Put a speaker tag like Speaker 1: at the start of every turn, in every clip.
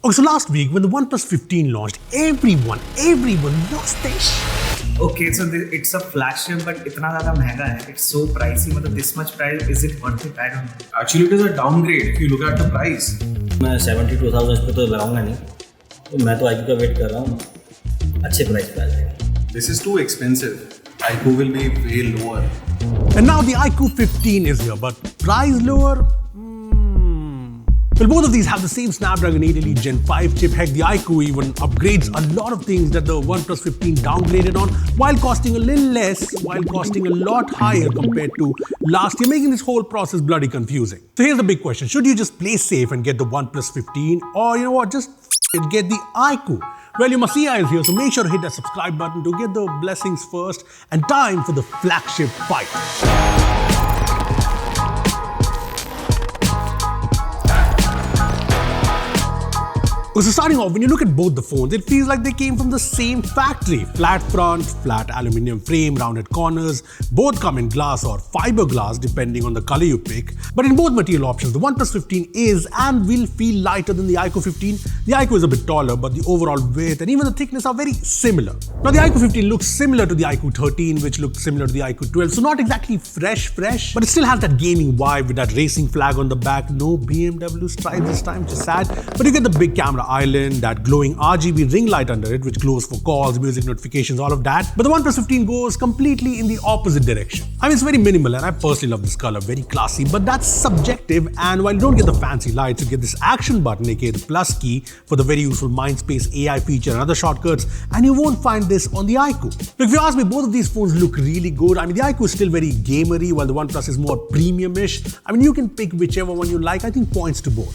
Speaker 1: Okay, so last week when the OnePlus 15 launched, everyone lost their shit.
Speaker 2: Okay, so it's a flagship, but इतना ज़्यादा महंगा है. It's so pricey. मतलब this much price, is it worth it? I don't know.
Speaker 3: Actually, it is a downgrade if you look at the price.
Speaker 4: मैं 72,000 पे तो लगाऊंगा नहीं, तो मैं तो iQOO का वेट कर रहा हूँ. अच्छे प्राइस पे आ जाएगा.
Speaker 3: This is too expensive. iQOO will be way lower.
Speaker 1: And now the iQOO 15 is here, but price lower? Well, both of these have the same Snapdragon 8 Elite Gen 5 chip. Heck, the iQOO even upgrades a lot of things that the OnePlus 15 downgraded on, while costing a little less, while costing a lot higher compared to last year, making this whole process bloody confusing. So here's the big question. Should you just play safe and get the OnePlus 15? Or, you know what, just get the iQOO? Well, your Messiah is here, so make sure to hit that subscribe button to get the blessings first. And time for the flagship fight. So starting off, when you look at both the phones, it feels like they came from the same factory. Flat front, flat aluminium frame, rounded corners. Both come in glass or fiberglass depending on the color you pick. But in both material options, the OnePlus 15 is and will feel lighter than the iQOO 15. The iQOO is a bit taller, but the overall width and even the thickness are very similar. Now the iQOO 15 looks similar to the iQOO 13, which looks similar to the iQOO 12. So not exactly fresh, but it still has that gaming vibe with that racing flag on the back. No BMW stripes this time, which is sad. But you get the big camera island, that glowing RGB ring light under it, which glows for calls, music notifications, all of that. But the OnePlus 15 goes completely in the opposite direction. I mean, it's very minimal and I personally love this color, very classy, but that's subjective. And while you don't get the fancy lights, you get this action button, aka the plus key, for the very useful Mindspace AI feature and other shortcuts, and you won't find this on the iQOO. Look, if you ask me, both of these phones look really good. I mean, the iQOO is still very gamery, while the OnePlus is more premium-ish. I mean, you can pick whichever one you like. I think points to both.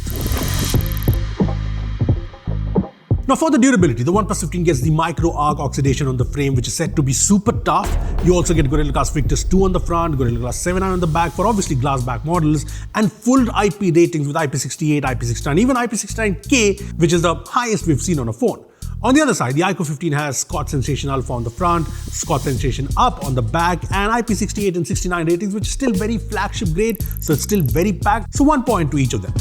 Speaker 1: Now for the durability, the OnePlus 15 gets the micro arc oxidation on the frame, which is said to be super tough. You also get Gorilla Glass Victus 2 on the front, Gorilla Glass 7 on the back for obviously glass back models, and full IP ratings with IP68, IP69, even IP69K, which is the highest we've seen on a phone. On the other side, the iQOO 15 has Scotch Sensation Alpha on the front, Scotch Sensation Up on the back, and IP68 and 69 ratings, which is still very flagship grade, so it's still very packed. So 1 point to each of them.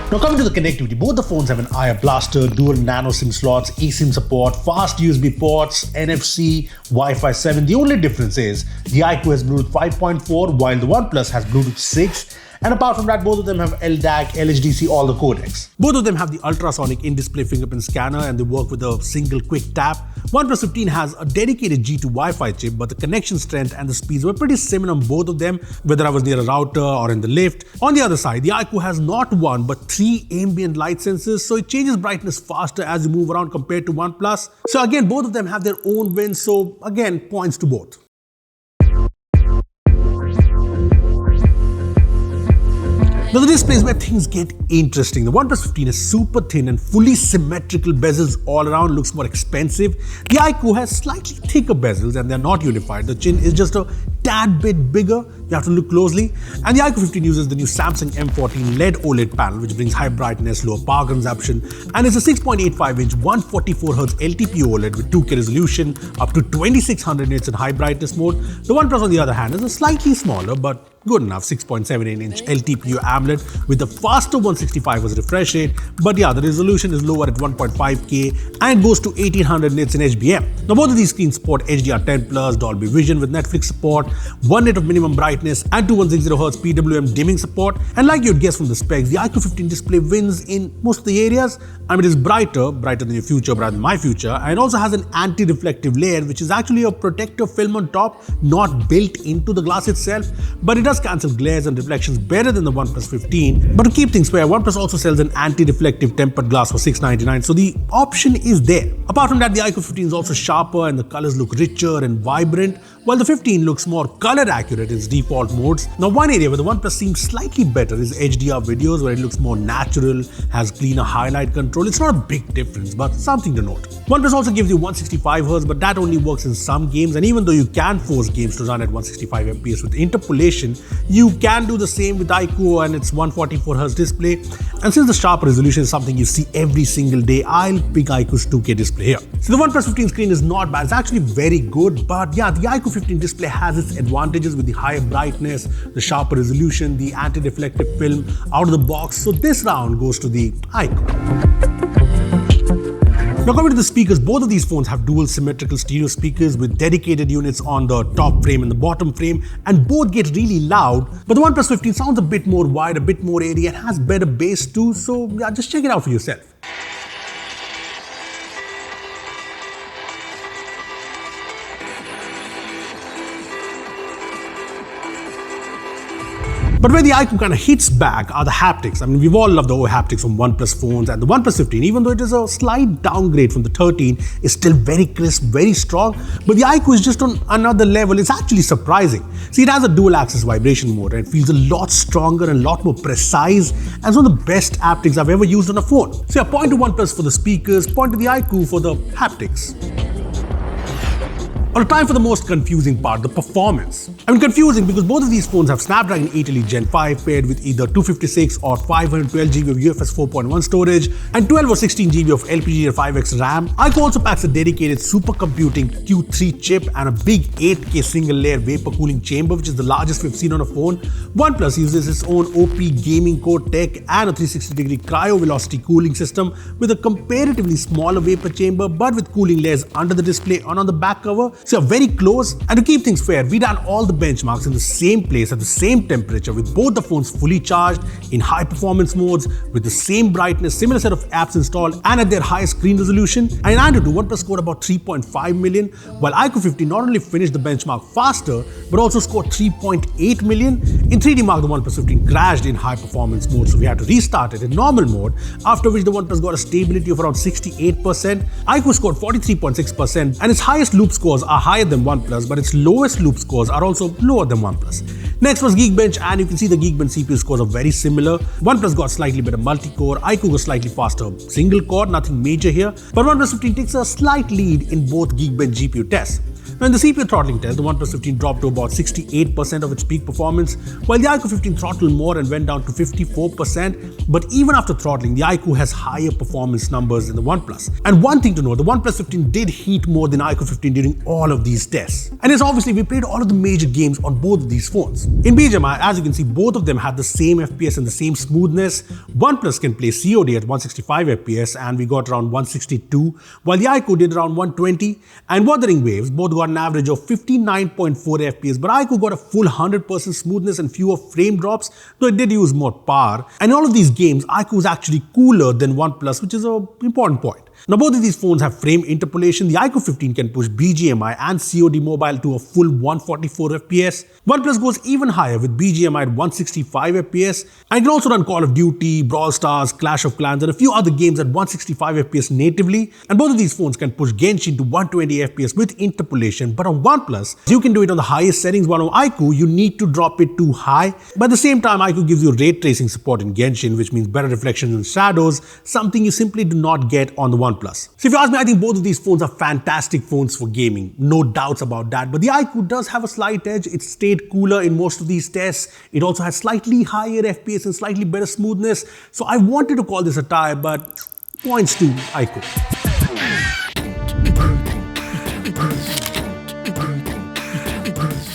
Speaker 1: Now coming to the connectivity, both the phones have an IR blaster, dual nano SIM slots, eSIM support, fast USB ports, NFC, Wi-Fi 7. The only difference is the iQOO has Bluetooth 5.4 while the OnePlus has Bluetooth 6. And apart from that, both of them have LDAC, LHDC, all the codecs. Both of them have the ultrasonic in-display fingerprint scanner and they work with a single quick tap. OnePlus 15 has a dedicated G2 Wi-Fi chip, but the connection strength and the speeds were pretty similar on both of them, whether I was near a router or in the lift. On the other side, the iQOO has not one, but 3 ambient light sensors, so it changes brightness faster as you move around compared to OnePlus. So again, both of them have their own wins, so again, points to both. Now the display is where things get interesting. The OnePlus 15 is super thin and fully symmetrical bezels all around, looks more expensive. The iQOO has slightly thicker bezels and they're not unified. The chin is just a tad bit bigger. You have to look closely. And the iQOO 15 uses the new Samsung M14 LED OLED panel, which brings high brightness, lower power consumption. And it's a 6.85-inch 144Hz LTPO OLED with 2K resolution, up to 2600 nits in high brightness mode. The OnePlus, on the other hand, is a slightly smaller, but good enough 6.78-inch LTPO AMOLED with a faster 165Hz refresh rate, but yeah, the resolution is lower at 1.5K and goes to 1800 nits in HBM. Now both of these screens support HDR10+, Dolby Vision with Netflix support, 1 nit of minimum brightness and 2160Hz PWM dimming support. And like you'd guess from the specs, the iQOO 15 display wins in most of the areas. I mean, it is brighter than your future, brighter than my future, and also has an anti-reflective layer, which is actually a protective film on top, not built into the glass itself, but it does cancel glares and reflections better than the OnePlus 15. But to keep things fair, OnePlus also sells an anti-reflective tempered glass for $699, so the option is there. Apart from that, the iQOO 15 is also sharper and the colors look richer and vibrant, while the 15 looks more color accurate in its default modes. Now one area where the OnePlus seems slightly better is HDR videos, where it looks more natural, has cleaner highlight control. It's not a big difference, but something to note. OnePlus also gives you 165Hz, but that only works in some games, and even though you can force games to run at 165 FPS with interpolation, you can do the same with iQOO and its 144Hz display. And since the sharp resolution is something you see every single day, I'll pick iQOO's 2K display here. So the OnePlus 15 screen is not bad, it's actually very good, but yeah, the iQOO 15 display has its advantages with the higher brightness, the sharper resolution, the anti-reflective film out of the box. So this round goes to the iQOO. Now coming to the speakers, both of these phones have dual symmetrical stereo speakers with dedicated units on the top frame and the bottom frame, and both get really loud. But the OnePlus 15 sounds a bit more wide, a bit more airy, and has better bass too. So yeah, just check it out for yourself. But where the iQOO kind of hits back are the haptics. I mean, we've all loved the haptics from OnePlus phones, and the OnePlus 15, even though it is a slight downgrade from the 13, is still very crisp, very strong. But the iQOO is just on another level. It's actually surprising. See, it has a dual axis vibration mode, and it feels a lot stronger and a lot more precise, and it's one of the best haptics I've ever used on a phone. So yeah, point to OnePlus for the speakers, point to the iQOO for the haptics. Now, time for the most confusing part, the performance. I mean, confusing because both of these phones have Snapdragon 8 Elite Gen 5 paired with either 256 or 512GB of UFS 4.1 storage and 12 or 16GB of LPDDR5X RAM. iQOO also packs a dedicated supercomputing Q3 chip and a big 8K single-layer vapor cooling chamber, which is the largest we've seen on a phone. OnePlus uses its own OP gaming core tech and a 360-degree cryo velocity cooling system with a comparatively smaller vapor chamber, but with cooling layers under the display and on the back cover. So very close, and to keep things fair, we ran all the benchmarks in the same place at the same temperature with both the phones fully charged in high performance modes with the same brightness, similar set of apps installed and at their highest screen resolution. And in AnTuTu, OnePlus scored about 3.5 million, while iQOO 15 not only finished the benchmark faster but also scored 3.8 million. In 3D Mark, the OnePlus 15 crashed in high performance mode, so we had to restart it in normal mode, after which the OnePlus got a stability of around 68%. iQOO scored 43.6%, and its highest loop scores are higher than OnePlus, but its lowest loop scores are also lower than OnePlus. Next was Geekbench, and you can see the Geekbench CPU scores are very similar. OnePlus got slightly better multi-core, iQOO got slightly faster single-core, nothing major here, but OnePlus 15 takes a slight lead in both Geekbench GPU tests. Now in the CPU throttling test, the OnePlus 15 dropped to about 68% of its peak performance, while the iQOO 15 throttled more and went down to 54%. But even after throttling, the iQOO has higher performance numbers than the OnePlus. And one thing to note, the OnePlus 15 did heat more than iQOO 15 during all of these tests. And yes, obviously we played all of the major games on both of these phones. In BGMI, as you can see, both of them had the same FPS and the same smoothness. OnePlus can play COD at 165 FPS, and we got around 162, while the iQOO did around 120. And Wuthering Waves both got an average of 59.4 FPS, but iQOO got a full 100% smoothness and fewer frame drops, though it did use more power. And in all of these games, iQOO is actually cooler than OnePlus, which is an important point. Now both of these phones have frame interpolation. The iQOO 15 can push BGMI and COD mobile to a full 144 FPS. OnePlus goes even higher with BGMI at 165 FPS, and it can also run Call of Duty, Brawl Stars, Clash of Clans and a few other games at 165 FPS natively. And both of these phones can push Genshin to 120 FPS with interpolation, but on OnePlus, you can do it on the highest settings, while on iQOO, you need to drop it too high. But at the same time, iQOO gives you ray tracing support in Genshin, which means better reflections and shadows, something you simply do not get on the OnePlus. So if you ask me, I think both of these phones are fantastic phones for gaming, no doubts about that. But the iQOO does have a slight edge. It stayed cooler in most of these tests. It also has slightly higher FPS and slightly better smoothness. So I wanted to call this a tie, but points to iQOO.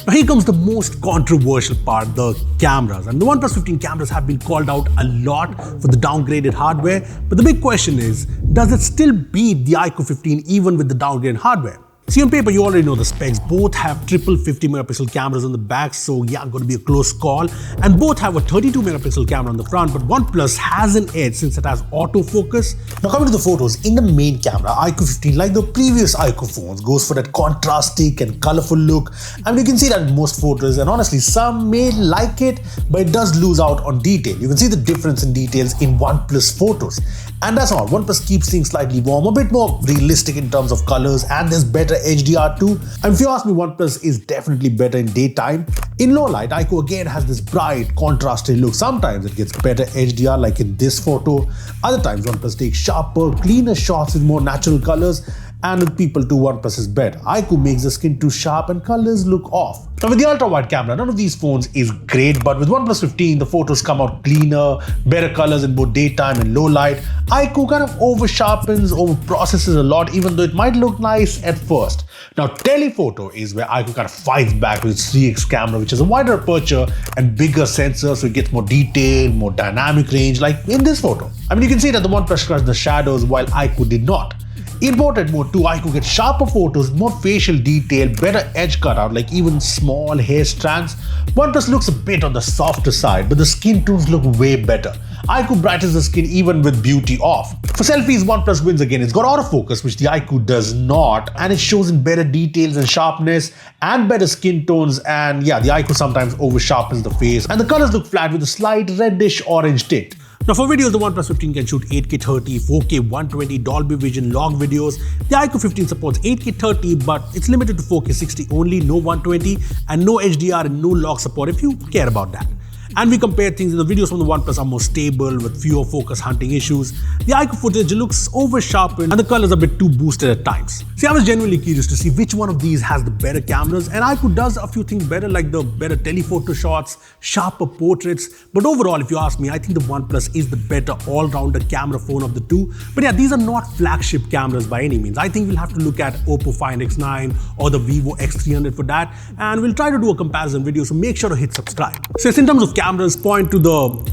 Speaker 1: Now here comes the most controversial part, the cameras. And the OnePlus 15 cameras have been called out a lot for the downgraded hardware. But the big question is, does it still beat the iQOO 15 even with the downgraded hardware? See, on paper, you already know the specs. Both have triple 50-megapixel cameras on the back, so yeah, going to be a close call. And both have a 32-megapixel camera on the front, but OnePlus has an edge since it has autofocus. Now coming to the photos, in the main camera, iQOO 15, like the previous iQOO phones, goes for that contrastic and colorful look. I mean, you can see that in most photos, and honestly, some may like it, but it does lose out on detail. You can see the difference in details in OnePlus photos. And that's all. OnePlus keeps things slightly warm, a bit more realistic in terms of colors, and there's better HDR too. And if you ask me, OnePlus is definitely better in daytime. In low light, iQOO again has this bright, contrasted look. Sometimes it gets better HDR, like in this photo. Other times, OnePlus takes sharper, cleaner shots with more natural colors. And with people too, OnePlus is better. iQOO makes the skin too sharp and colors look off. Now with the ultra-wide camera, none of these phones is great, but with OnePlus 15, the photos come out cleaner, better colors in both daytime and low light. iQOO kind of over-sharpens, over-processes a lot, even though it might look nice at first. Now telephoto is where iQOO kind of fights back with its 3x camera, which is a wider aperture and bigger sensor, so it gets more detail, more dynamic range, like in this photo. I mean, you can see that the OnePlus crushed the shadows while iQOO did not. In portrait mode too, iQOO gets sharper photos, more facial detail, better edge cutout, like even small hair strands. OnePlus looks a bit on the softer side, but the skin tones look way better. iQOO brightens the skin even with beauty off. For selfies, OnePlus wins again. It's got autofocus, which the iQOO does not, and it shows in better details and sharpness and better skin tones. And yeah, the iQOO sometimes over sharpens the face, and the colors look flat with a slight reddish orange tint. Now for videos, the OnePlus 15 can shoot 8K 30, 4K 120, Dolby Vision, log videos. The iQOO 15 supports 8K 30, but it's limited to 4K 60 only, no 120, and no HDR and no log support if you care about that. And we compare things, the videos from the OnePlus are more stable with fewer focus hunting issues. The iQOO footage looks over sharpened and the colors are a bit too boosted at times. See, I was genuinely curious to see which one of these has the better cameras, and iQOO does a few things better, like the better telephoto shots, sharper portraits. But overall, if you ask me, I think the OnePlus is the better all-rounder camera phone of the two. But yeah, these are not flagship cameras by any means. I think we'll have to look at Oppo Find X9 or the Vivo X300 for that, and we'll try to do a comparison video, so make sure to hit subscribe. So yes, in terms of cameras, point to the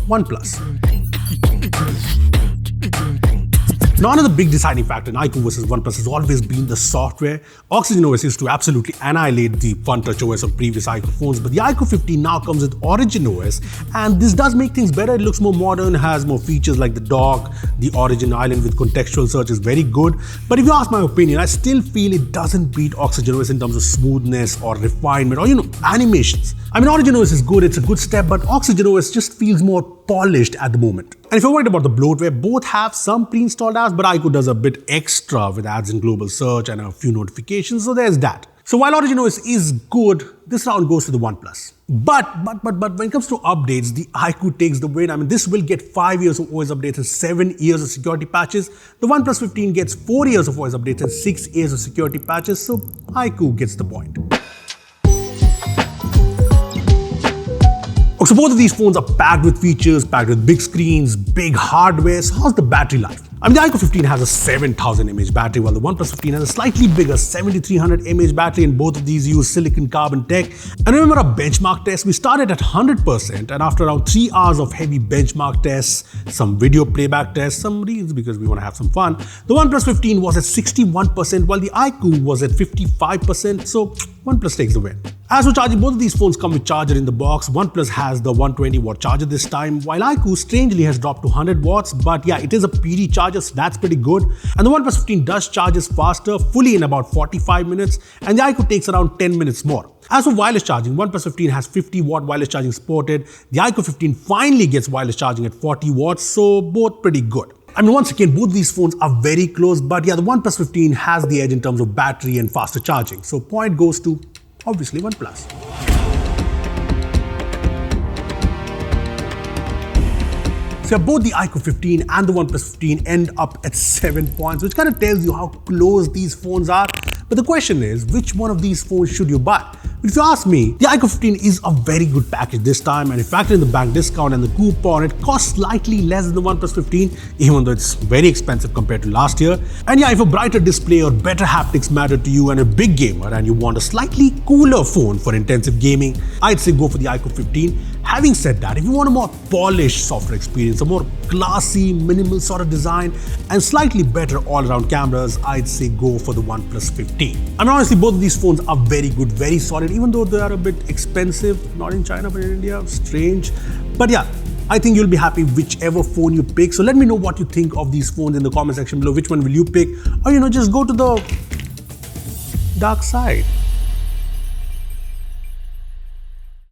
Speaker 1: OnePlus. Now, another big deciding factor in iQOO versus OnePlus has always been the software. OxygenOS used to absolutely annihilate the FunTouch OS of previous iQOO phones, but the iQOO 15 now comes with OriginOS, and this does make things better. It looks more modern, has more features like the dock, the Origin Island with contextual search is very good. But if you ask my opinion, I still feel it doesn't beat OxygenOS in terms of smoothness or refinement or, animations. I mean, OriginOS is good, it's a good step, but OxygenOS just feels more polished at the moment. And if you're worried about the bloatware, both have some pre-installed apps, but iQOO does a bit extra with ads in global search and a few notifications, so there's that. So while OriginOS is good, this round goes to the OnePlus. But when it comes to updates, the iQOO takes the win. I mean, this will get 5 years of OS updates and 7 years of security patches. The OnePlus 15 gets 4 years of OS updates and 6 years of security patches, so iQOO gets the point. So both of these phones are packed with features, packed with big screens, big hardware. So how's the battery life? I mean, the iQOO 15 has a 7000 mAh battery, while the OnePlus 15 has a slightly bigger 7300 mAh battery, and both of these use silicon carbon tech. And remember our benchmark test? We started at 100%, and after around 3 hours of heavy benchmark tests, some video playback tests, some reels because we want to have some fun, the OnePlus 15 was at 61%, while the iQOO was at 55%, so OnePlus takes the win. As for charging, both of these phones come with charger in the box. OnePlus has the 120 watt charger this time, while iQOO strangely has dropped to 100 watts, but yeah, it is a PD charger, so that's pretty good. And the OnePlus 15 does charges faster, fully in about 45 minutes, and the iQOO takes around 10 minutes more. As for wireless charging, OnePlus 15 has 50 watt wireless charging supported. The iQOO 15 finally gets wireless charging at 40 watts, so both pretty good. I mean, once again, both these phones are very close, but yeah, the OnePlus 15 has the edge in terms of battery and faster charging. So point goes to, obviously, OnePlus. So both the iQOO 15 and the OnePlus 15 end up at 7 points, which kind of tells you how close these phones are. But the question is, which one of these phones should you buy? But if you ask me, the iQOO 15 is a very good package this time, and if you factor in the bank discount and the coupon, it costs slightly less than the OnePlus 15, even though it's very expensive compared to last year. And yeah, if a brighter display or better haptics matter to you and a big gamer and you want a slightly cooler phone for intensive gaming, I'd say go for the iQOO 15. Having said that, if you want a more polished software experience, a more classy, minimal sort of design, and slightly better all-around cameras, I'd say go for the OnePlus 15. I mean, honestly, both of these phones are very good, very solid, even though they are a bit expensive, not in China, but in India, strange. But yeah, I think you'll be happy whichever phone you pick. So let me know what you think of these phones in the comment section below. Which one will you pick? Or, just go to the dark side.